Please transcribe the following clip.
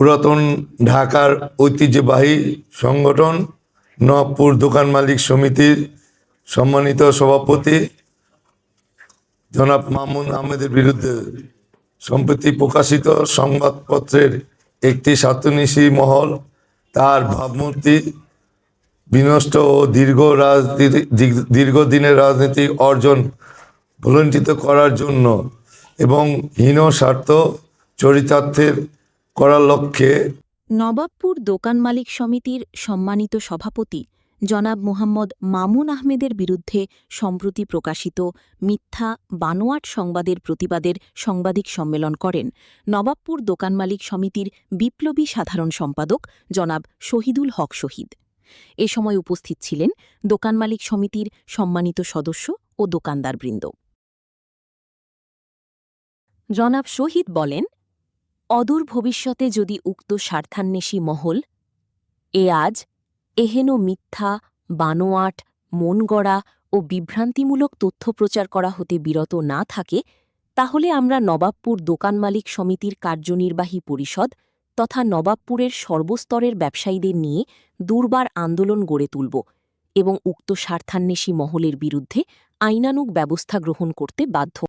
পুরাতন ঢাকার ঐতিহ্যবাহী সংগঠন নবাবপুর দোকান মালিক সমিতির সম্মানিত সভাপতি জনাব মামুন আহমেদের বিরুদ্ধে সম্প্রতি প্রকাশিত সংবাদপত্রের একটি স্বার্থন্বেষী মহল তার ভাবমূর্তি বিনষ্ট ও দীর্ঘদিনের রাজনৈতিক অর্জন ভুলণ্ঠিত করার জন্য এবং হীন স্বার্থ চরিতার্থের করার লক্ষ্যে নবাবপুর দোকান মালিক সমিতির সম্মানিত সভাপতি জনাব মোহাম্মদ মামুন আহমেদের বিরুদ্ধে সম্প্রতি প্রকাশিত মিথ্যা বানোয়াট সংবাদের প্রতিবাদের সাংবাদিক সম্মেলন করেন নবাবপুর দোকান মালিক সমিতির বিপ্লবী সাধারণ সম্পাদক জনাব শহীদুল হক শহীদ। এ সময় উপস্থিত ছিলেন দোকান মালিক সমিতির সম্মানিত সদস্য ও দোকানদারবৃন্দ। জনাব শহীদ বলেন, অদূর ভবিষ্যতে যদি উক্ত স্বার্থান্বেষী মহল আজ এহেন মিথ্যা বানোয়াট মনগড়া ও বিভ্রান্তিমূলক তথ্য প্রচার করা হতে বিরত না থাকে, তাহলে আমরা নবাবপুর দোকান মালিক সমিতির কার্যনির্বাহী পরিষদ তথা নবাবপুরের সর্বস্তরের ব্যবসায়ীদের নিয়ে দুর্বার আন্দোলন গড়ে তুলব এবং উক্ত স্বার্থান্বেষী মহলের বিরুদ্ধে আইনানুগ ব্যবস্থা গ্রহণ করতে বাধ্য